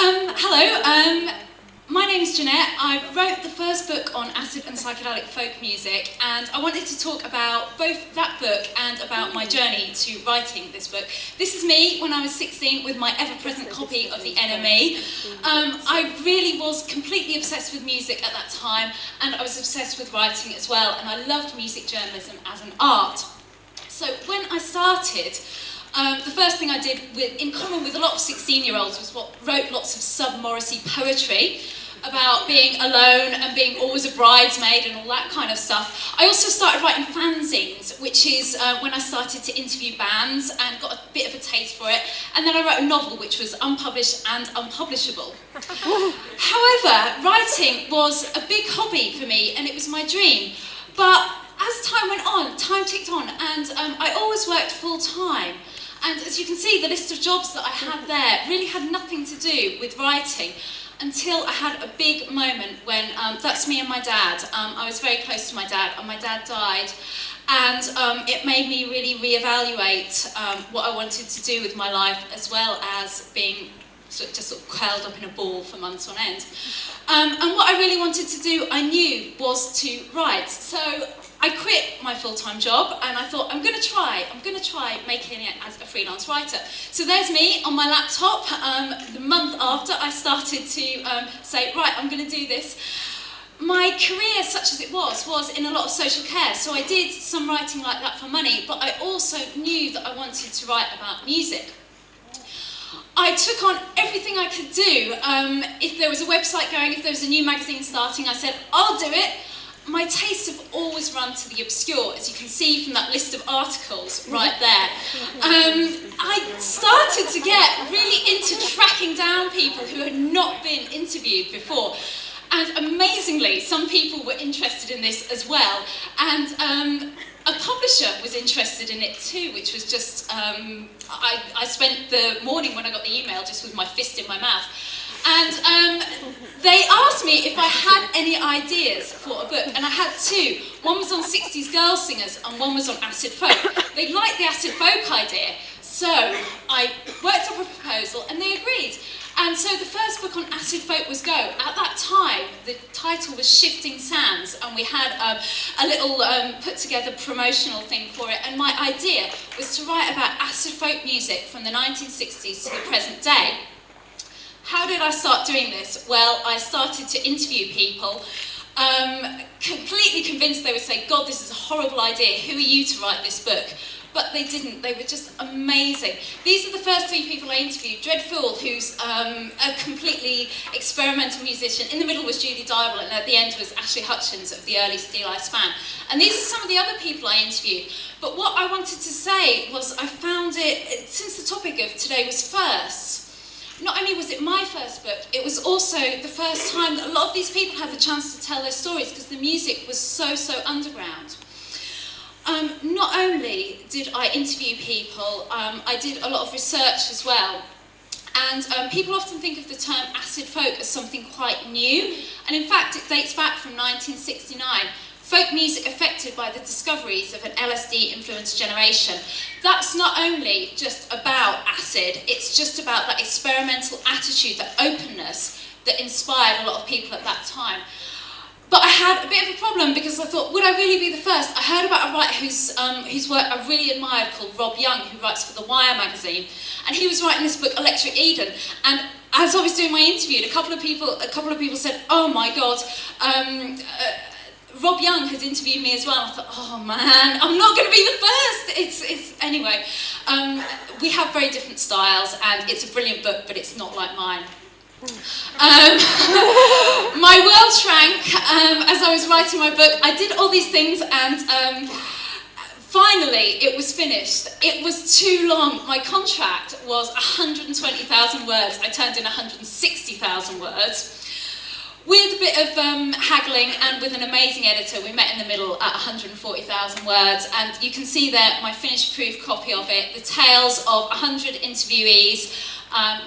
Hello, my name is Jeanette. I wrote the first book on acid and psychedelic folk music, and I wanted to talk about both that book and about my journey to writing this book. This is me when I was 16 with my ever-present copy of The NME. I really was completely obsessed with music at that time, and I was obsessed with writing as well, and I loved music journalism as an art. So when I started, the first thing I did, in common with a lot of 16-year-olds, was wrote lots of sub-Morrissey poetry about being alone and being always a bridesmaid and all that kind of stuff. I also started writing fanzines, which is when I started to interview bands and got a bit of a taste for it. And then I wrote a novel which was unpublished and unpublishable. However, writing was a big hobby for me and it was my dream. But as time went on, time ticked on, and I always worked full-time. And as you can see, the list of jobs that I had there really had nothing to do with writing until I had a big moment when, that's me and my dad. I was very close to my dad, and my dad died. And it made me really reevaluate what I wanted to do with my life, as well as being just sort of curled up in a ball for months on end. And what I really wanted to do, I knew, was to write. So I quit my full-time job and I thought, I'm going to try making it as a freelance writer. So there's me on my laptop, the month after I started to say, right, I'm going to do this. My career, such as it was in a lot of social care, so I did some writing like that for money, but I also knew that I wanted to write about music. I took on everything I could do. If there was a website going, if there was a new magazine starting, I said, I'll do it. My tastes have always run to the obscure, as you can see from that list of articles right there. I started to get really into tracking down people who had not been interviewed before. And amazingly, some people were interested in this as well. And a publisher was interested in it too, which was just, I spent the morning when I got the email just with my fist in my mouth. And they asked me if I had any ideas for a book, and I had two. One was on 60s girl singers, and one was on acid folk. They liked the acid folk idea, so I worked up a proposal, and they agreed. And so the first book on acid folk was go. At that time, the title was Shifting Sands, and we had a little put-together promotional thing for it, and my idea was to write about acid folk music from the 1960s to the present day. How did I start doing this? Well, I started to interview people, completely convinced they would say, God, this is a horrible idea, who are you to write this book? But they didn't, they were just amazing. These are the first three people I interviewed. Dreadful, who's a completely experimental musician. In the middle was Judy Dybel, and at the end was Ashley Hutchins of the early Steel Eye Span. And these are some of the other people I interviewed. But what I wanted to say was I found it, since the topic of today was first, not only was it my first book, it was also the first time that a lot of these people had the chance to tell their stories because the music was so underground. Not only did I interview people, I did a lot of research as well. And people often think of the term acid folk as something quite new, and in fact it dates back from 1969. Folk music affected by the discoveries of an LSD-influenced generation. That's not only just about acid, it's just about that experimental attitude, that openness that inspired a lot of people at that time. But I had a bit of a problem because I thought, would I really be the first? I heard about a writer whose work I really admired called Rob Young, who writes for The Wire magazine, and he was writing this book, Electric Eden, and as I was doing my interview, a couple of people said, oh my God, Rob Young has interviewed me as well. I thought, oh man, I'm not going to be the first. Anyway, we have very different styles, and it's a brilliant book, but it's not like mine. My world shrank as I was writing my book. I did all these things, and finally it was finished. It was too long. My contract was 120,000 words. I turned in 160,000 words. With a bit of haggling and with an amazing editor, we met in the middle at 140,000 words, and you can see there my finished proof copy of it, the tales of 100 interviewees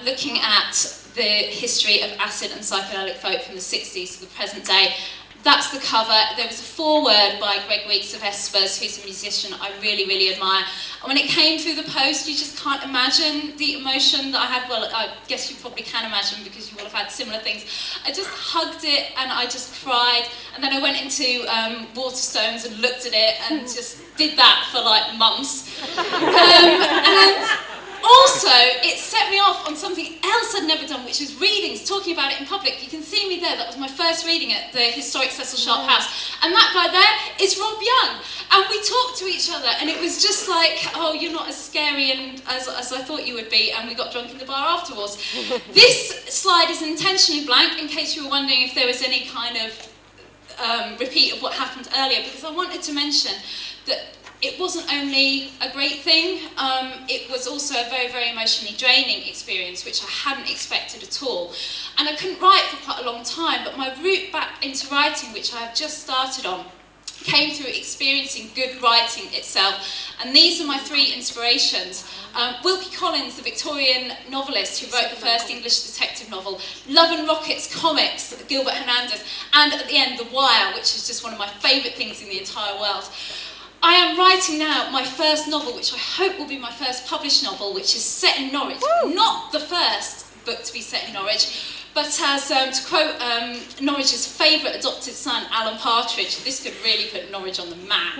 looking at the history of acid and psychedelic folk from the 60s to the present day. That's the cover. There was a foreword by Greg Weeks of Espers, who's a musician I really, really admire. And when it came through the post, you just can't imagine the emotion that I had. Well, I guess you probably can imagine because you will have had similar things. I just hugged it and I just cried. And then I went into Waterstones and looked at it and just did that for like months. And also, it set me off on something else I'd never done, which was readings, talking about it in public. You can see me there. That was my first reading at the historic Cecil Sharp House. And that guy there is Rob Young. And we talked to each other, and it was just like, oh, you're not as scary as I thought you would be, and we got drunk in the bar afterwards. This slide is intentionally blank, in case you were wondering if there was any kind of repeat of what happened earlier, because I wanted to mention that it wasn't only a great thing, it was also a very, very emotionally draining experience, which I hadn't expected at all. And I couldn't write for quite a long time, but my route back into writing, which I have just started on, came through experiencing good writing itself. And these are my three inspirations. Wilkie Collins, the Victorian novelist who wrote the first English detective novel, Love and Rockets comics, Gilbert Hernandez, and at the end, The Wire, which is just one of my favourite things in the entire world. I am writing now my first novel, which I hope will be my first published novel, which is set in Norwich. Woo! Not the first book to be set in Norwich, but as, to quote Norwich's favourite adopted son, Alan Partridge, this could really put Norwich on the map.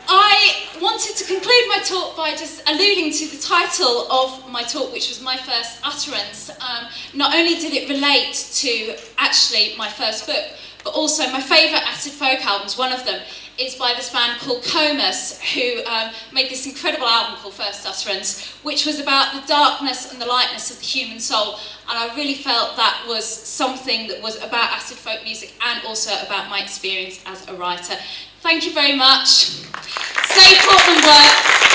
I wanted to conclude my talk by just alluding to the title of my talk, which was my first utterance. Not only did it relate to actually my first book, but also my favourite acid folk albums, one of them, is by this band called Comus, who made this incredible album called First Utterance, which was about the darkness and the lightness of the human soul. And I really felt that was something that was about acid folk music and also about my experience as a writer. Thank you very much. Safe Portland work.